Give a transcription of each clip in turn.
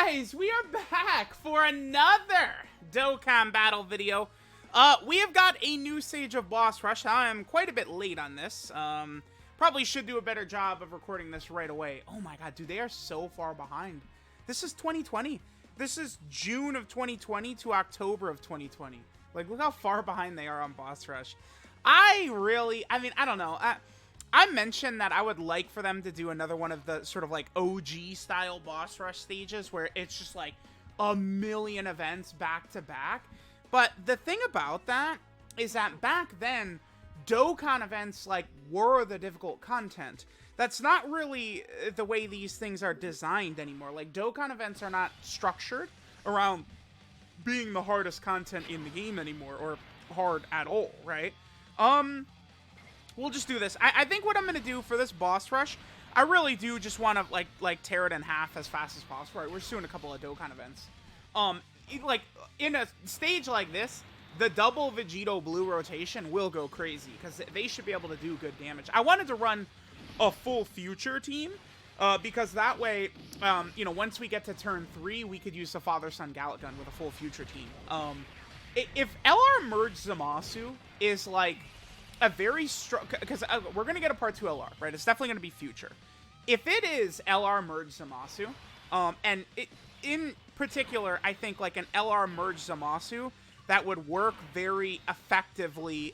guys, we are back for another Dokkan battle video. We have got a new stage of Boss Rush. I am quite a bit late on this. Probably should do a better job of recording this right away. Oh my god, dude, they are so far behind. This is 2020. This is June of 2020 to October of 2020. Like, look how far behind they are on Boss Rush. I don't know. I mentioned that I would like for them to do another one of the sort of like OG style Boss Rush stages where it's just like a million events back to back. But the thing about that is that back then, Dokkan events like were the difficult content. That's not really the way these things are designed anymore. Like, Dokkan events are not structured around being the hardest content in the game anymore, or hard at all, right? We'll just do this. I think what I'm gonna do for this Boss Rush, I really do just want to like tear it in half as fast as possible. Right, we're just doing a couple of Dokkan events. Like in a stage like this, the double Vegito blue rotation will go crazy because they should be able to do good damage. I wanted to run a full future team because that way, you know, once we get to turn 3, we could use the father-son Gallic gun with a full future team. If LR Merge Zamasu is like a very strong, because we're gonna get a part 2 LR, right? It's definitely gonna be future. If it is LR Merge Zamasu, and in particular, I think like an LR Merge Zamasu that would work very effectively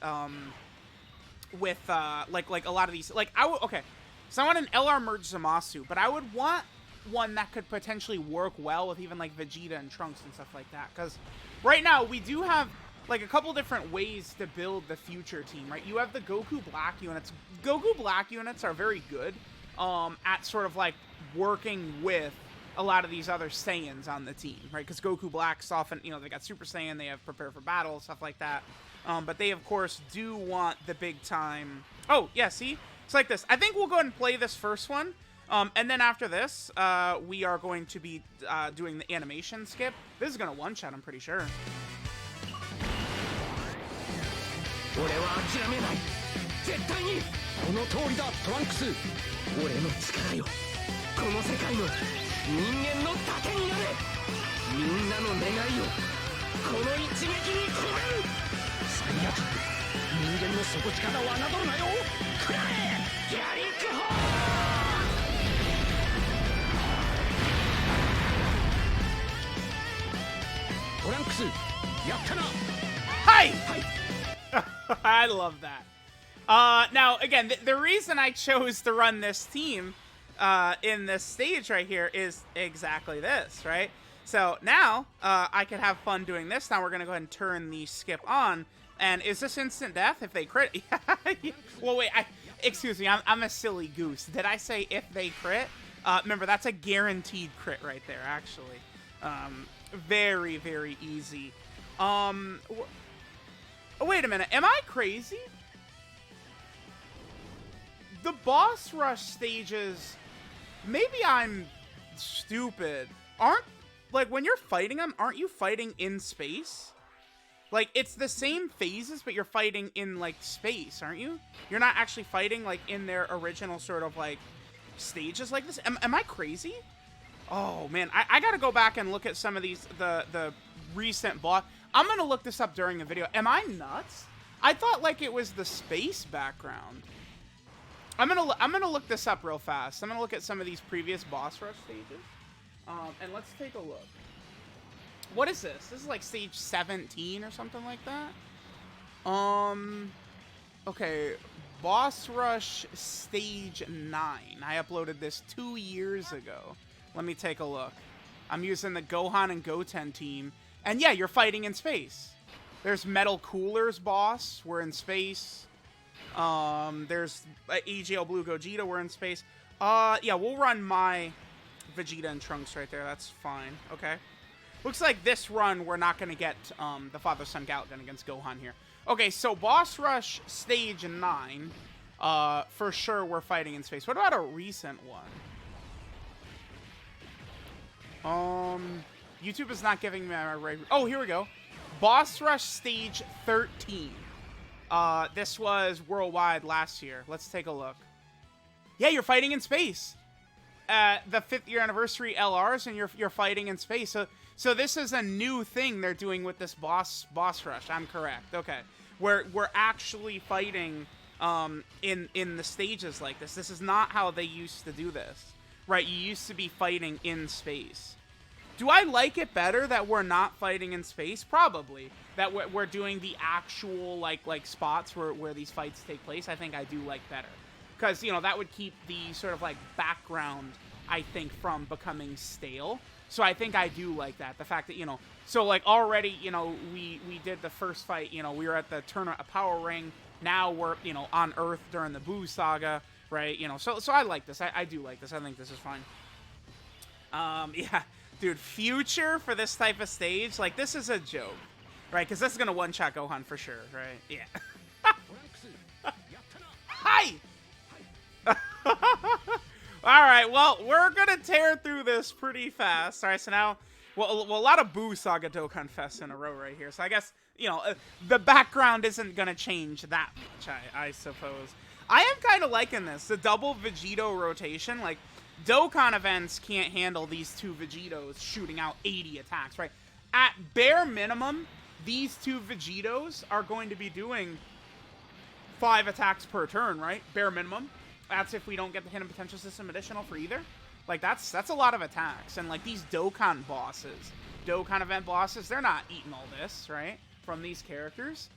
with like a lot of these. Like okay, so I want an LR Merge Zamasu, but I would want one that could potentially work well with even like Vegeta and Trunks and stuff like that. Because right now we do have like a couple different ways to build the future team, right? You have the Goku Black units. Goku Black units are very good at sort of like working with a lot of these other Saiyans on the team, right? Because Goku Black's often, you know, they got Super Saiyan, they have Prepare for Battle, stuff like that. But they, of course, do want the big time. Oh, yeah, see? It's like this. I think we'll go ahead and play this first one. And then after this, we are going to be doing the animation skip. This is going to one-shot, I'm pretty sure. 俺は諦めない絶対にこの通りだトランクス俺の力よこの世界の人間の盾になれみんなの願いをこの一撃に込める最悪人間の底力を侮るなよ食らえギャリックホートランクスやったなはい、はいI love that. Now, again, the reason I chose to run this team in this stage right here is exactly this, right? So now I can have fun doing this. Now we're going to go ahead and turn the skip on. And is this instant death if they crit? Well, wait, excuse me, I'm a silly goose. Did I say if they crit? Remember, that's a guaranteed crit right there, actually. Very, very easy. Oh, wait a minute. Am I crazy? The Boss Rush stages... Maybe I'm stupid. Like, when you're fighting them, aren't you fighting in space? Like, it's the same phases, but you're fighting in, like, space, aren't you? You're not actually fighting, like, in their original sort of, like, stages like this? Am I crazy? Oh, man. I gotta go back and look at some of these, the recent boss... I'm gonna look this up during the video. Am I nuts? I thought like it was the space background. I'm gonna look this up real fast. I'm gonna look at some of these previous Boss Rush stages, and let's take a look. What is this? This is like stage 17 or something like that. Okay, Boss Rush stage 9. I uploaded this 2 years ago. Let me take a look. I'm using the Gohan and Goten team. And yeah, you're fighting in space. There's Metal Cooler's boss. We're in space. There's EGL Blue Gogeta. We're in space. Yeah, we'll run my Vegeta and Trunks right there. That's fine. Okay. Looks like this run, we're not going to get the father-son Gallic gun against Gohan here. Okay, so Boss Rush Stage 9. For sure, we're fighting in space. What about a recent one? YouTube is not giving me my right... Oh, here we go. Boss Rush Stage 13. This was worldwide last year. Let's take a look. Yeah, you're fighting in space. the 5th year anniversary LRs, and you're fighting in space. So this is a new thing they're doing with this boss rush. I'm correct. Okay, we're actually fighting in the stages like this. This is not how they used to do this, right? You used to be fighting in space. Do I like it better that we're not fighting in space? Probably. That we're doing the actual like spots where these fights take place. I think I do like better, because you know that would keep the sort of like background, I think, from becoming stale. So I think I do like that. The fact that, you know, so like already, you know, we did the first fight, you know, we were at the tournament of Power Ring. Now we're, you know, on Earth during the Boo Saga, right? You know, so I like this. I do like this. I think this is fine. Yeah, dude, future for this type of stage, like this is a joke, right? Because this is gonna one-shot Gohan for sure, right? Yeah. Hi. All right, well, we're gonna tear through this pretty fast. All right, so now, well, a lot of Boo Saga Dokkan Fests in a row right here. So I guess, you know, the background isn't gonna change that much, I suppose. I am kind of liking this, the double Vegito rotation. Like, Dokkan events can't handle these two Vegitos shooting out 80 attacks, right? At bare minimum, these two Vegitos are going to be doing 5 attacks per turn, right? Bare minimum. That's if we don't get the Hidden Potential System additional for either. Like, that's a lot of attacks. And, like, these Dokkan bosses, Dokkan event bosses, they're not eating all this, right? From these characters.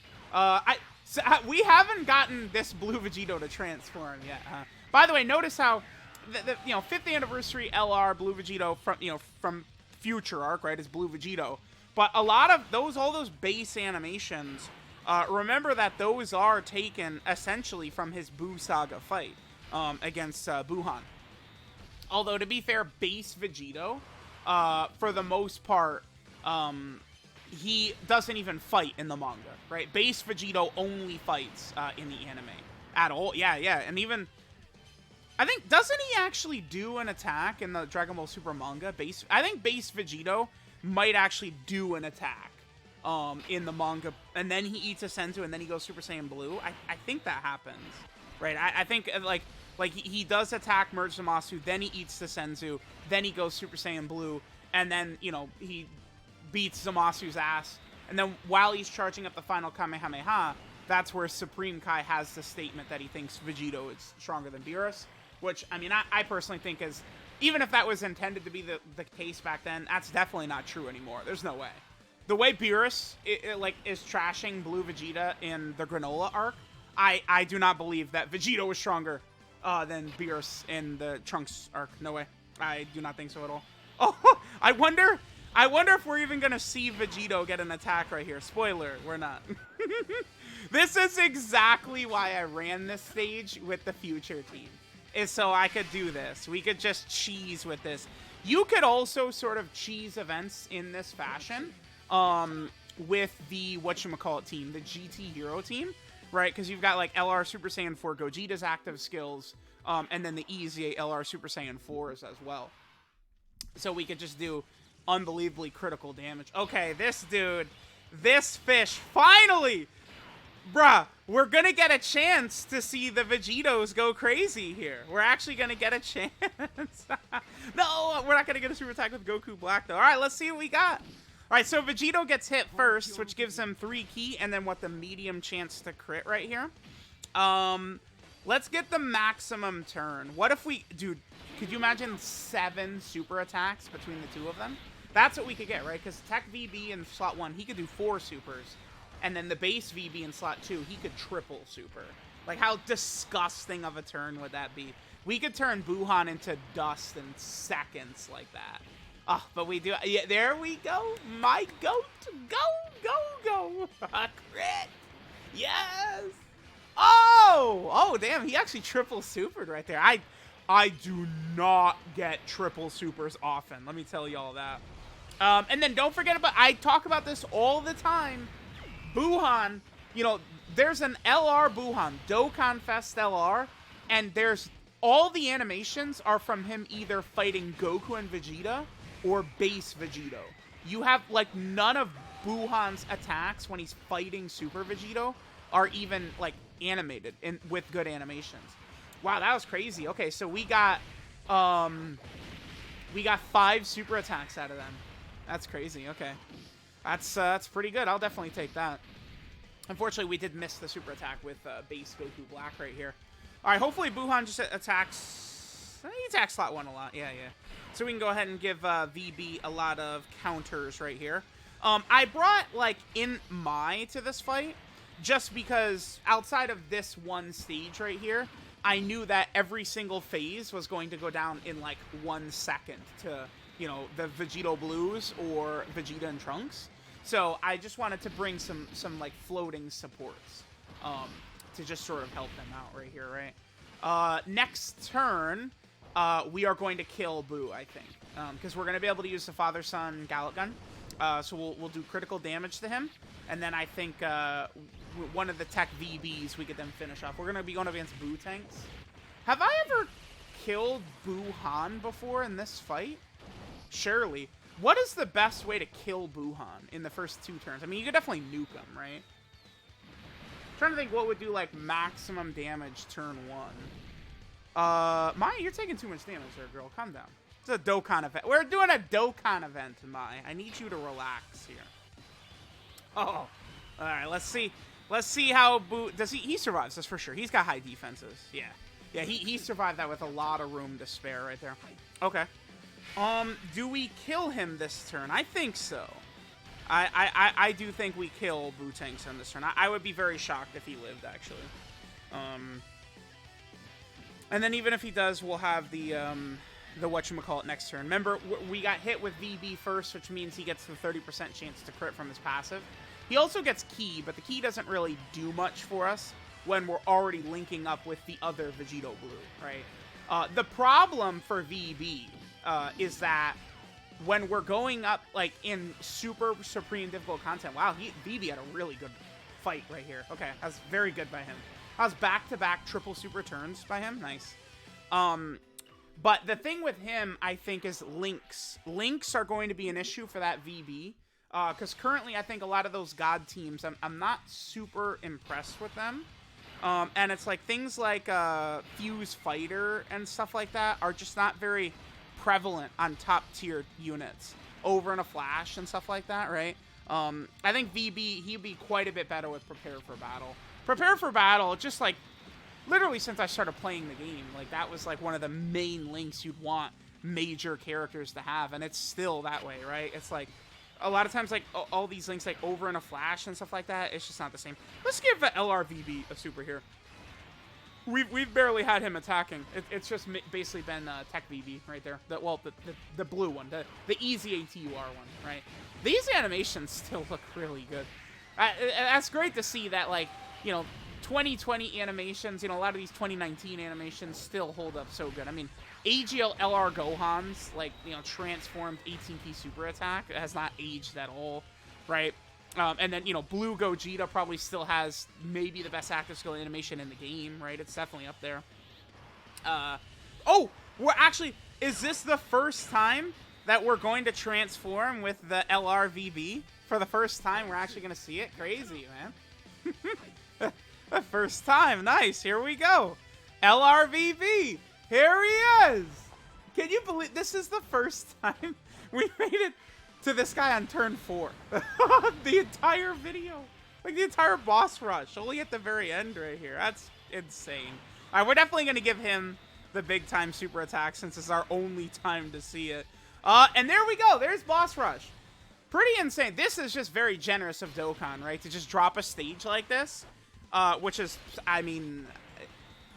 We haven't gotten this Blue Vegito to transform yet, huh? By the way, notice how, you know, 5th anniversary LR Blue Vegito from, you know, from Future Arc, right, is Blue Vegito. But a lot of all those base animations, remember that those are taken essentially from his Boo Saga fight. Against Buhan. Although, to be fair, base Vegito, for the most part, he doesn't even fight in the manga, right? Base Vegito only fights in the anime at all. Yeah, and even, I think, doesn't he actually do an attack in the Dragon Ball Super manga? I think base Vegito might actually do an attack in the manga, and then he eats a Senzu, and then he goes Super Saiyan Blue. I think that happens. Right, I think, like he does attack Merge Zamasu, then he eats the Senzu, then he goes Super Saiyan Blue, and then, you know, he beats Zamasu's ass, and then while he's charging up the final Kamehameha, that's where Supreme Kai has the statement that he thinks Vegito is stronger than Beerus, which, I mean, I personally think is, even if that was intended to be the case back then, that's definitely not true anymore. There's no way. The way Beerus, is trashing Blue Vegeta in the Granola arc, I do not believe that Vegito is stronger than Beerus in the Trunks arc. No way. I do not think so at all. Oh, I wonder if we're even going to see Vegito get an attack right here. Spoiler, we're not. This is exactly why I ran this stage with the future team, is so I could do this. We could just cheese with this. You could also sort of cheese events in this fashion with the whatchamacallit team, the GT Hero team. Right, because you've got like LR Super Saiyan 4 Gogeta's active skills, and then the EZA LR Super Saiyan 4s as well. So we could just do unbelievably critical damage. Okay, this dude, this fish, finally! Bruh, we're gonna get a chance to see the Vegitos go crazy here. We're actually gonna get a chance. No, we're not gonna get a super attack with Goku Black though. Alright, let's see what we got. Alright, so Vegito gets hit first, which gives him 3 ki, and then the medium chance to crit right here. Let's get the maximum turn. What if we, dude, could you imagine 7 super attacks between the two of them? That's what we could get, right? Because Tech VB in slot 1, he could do 4 supers. And then the base VB in slot 2, he could triple super. Like, how disgusting of a turn would that be? We could turn Buhan into dust in seconds like that. Oh, but we do. Yeah, there we go. My goat. Go. Crit. Yes. Oh, damn. He actually triple supered right there. I do not get triple supers often. Let me tell you all that. And then don't forget about, I talk about this all the time. Buhan, you know, there's an LR Buhan, Dokkan Fest LR, and there's, all the animations are from him either fighting Goku and Vegeta or base Vegito. You have, like, none of Buhan's attacks when he's fighting Super Vegito are even, like, animated with good animations. Wow, that was crazy. Okay, so we got We got 5 super attacks out of them. That's crazy. Okay. That's pretty good. I'll definitely take that. Unfortunately, we did miss the super attack with base Goku Black right here. All right, hopefully Buhan just attacks... He attacks slot 1 a lot. Yeah, yeah. So we can go ahead and give VB a lot of counters right here. I brought, like, In Mai to this fight just because outside of this one stage right here, I knew that every single phase was going to go down in, like, 1 second to, you know, the Vegito Blues or Vegeta and Trunks. So I just wanted to bring some like, floating supports to just sort of help them out right here, right? Next turn, we are going to kill Boo, I think. Because we're going to be able to use the Father-Son Gallet Gun. So we'll do critical damage to him. And then I think one of the tech VBs we could then finish off. We're going to be going up against Boo tanks. Have I ever killed Boo Han before in this fight? Surely. What is the best way to kill Buhan in the first 2 turns? I mean, you could definitely nuke him, right? I'm trying to think what would do, like, maximum damage turn 1. Mai, you're taking too much damage there, girl. Calm down. It's a Dokkan event. We're doing a Dokkan event, Mai. I need you to relax here. Oh. Alright, let's see. Let's see how Boo... Does he survives this for sure. He's got high defenses. Yeah. Yeah, he survived that with a lot of room to spare right there. Okay. Do we kill him this turn? I think so. I do think we kill Boo Tanks on this turn. I would be very shocked if he lived, actually. And then even if he does, we'll have the whatchamacallit next turn. Remember, we got hit with VB first, which means he gets the 30% chance to crit from his passive. He also gets Ki, but the Ki doesn't really do much for us when we're already linking up with the other Vegito Blue, right? The problem for VB... is that when we're going up, like, in super supreme difficult content, wow, VB had a really good fight right here. Okay, that was very good by him. That was back-to-back triple super turns by him. Nice. But the thing with him, I think, is links. Links are going to be an issue for that VB, because currently I think a lot of those God teams, I'm not super impressed with them. And it's like things like Fuse Fighter and stuff like that are just not very... prevalent on top tier units over in a flash and stuff like that, right? I think VB, he'd be quite a bit better with Prepare for Battle. Prepare for Battle, just like literally since I started playing the game, like that was like one of the main links you'd want major characters to have, and it's still that way, right? It's like a lot of times, like all these links like over in a flash and stuff like that, it's just not the same. Let's give LRVB a super here. We've barely had him attacking. It's just basically been Tech VB right there. The blue one, the easy ATUR one, right? These animations still look really good. That's great to see that, like, you know, 2020 animations, you know, a lot of these 2019 animations still hold up so good. I mean, AGL LR Gohan's, like, you know, transformed 18P super attack has not aged at all, right? And then, you know, Blue Gogeta probably still has maybe the best active skill animation in the game, right? It's definitely up there. Oh, we're actually... Is this the first time that we're going to transform with the LRVB? For the first time, we're actually going to see it? Crazy, man. The first time. Nice. Here we go. LRVB. Here he is. Can you believe... This is the first time we made it... to this guy on turn 4. The entire video. Like, the entire boss rush. Only at the very end right here. That's insane. All right, we're definitely going to give him the big-time super attack since it's our only time to see it. And there we go. There's boss rush. Pretty insane. This is just very generous of Dokkan, right? To just drop a stage like this. Which is, I mean...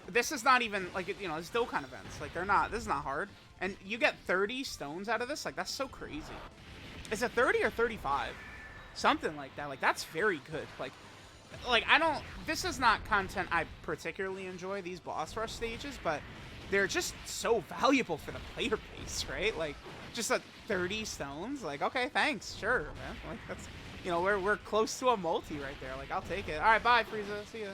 This is not even, like, you know, it's Dokkan events. Like, they're not... This is not hard. And you get 30 stones out of this? Like, that's so crazy. Is it 30 or 35? Something like that. Like, that's very good. Like, I don't... This is not content I particularly enjoy, these boss rush stages, but they're just so valuable for the player base, right? Like, just a 30 stones? Like, okay, thanks. Sure, man. Like, that's... You know, we're close to a multi right there. Like, I'll take it. All right, bye, Frieza. See ya.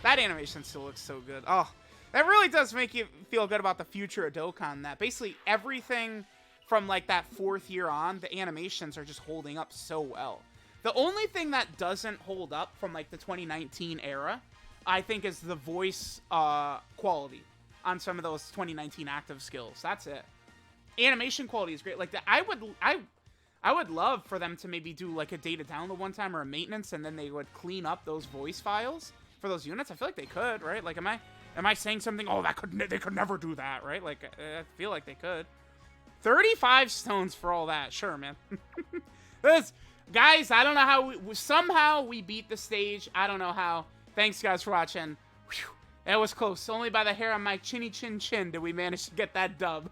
That animation still looks so good. Oh, that really does make you feel good about the future of Dokkan, that basically everything... From, like, that 4th year on, the animations are just holding up so well. The only thing that doesn't hold up from, like, the 2019 era, I think, is the voice quality. on some of those 2019 active skills. That's it. Animation quality is great. Like that, I would love for them to maybe do like a data download one time or a maintenance, and then they would clean up those voice files for those units. I feel like they could, right? Like, am I saying something? Oh, they could never do that, right? Like, I feel like they could. 35 stones for all that, sure, man. Guys, I don't know how somehow we beat the stage. I don't know how. Thanks, guys, for watching. Whew, that was close. Only by the hair on my chinny chin chin did we manage to get that dub.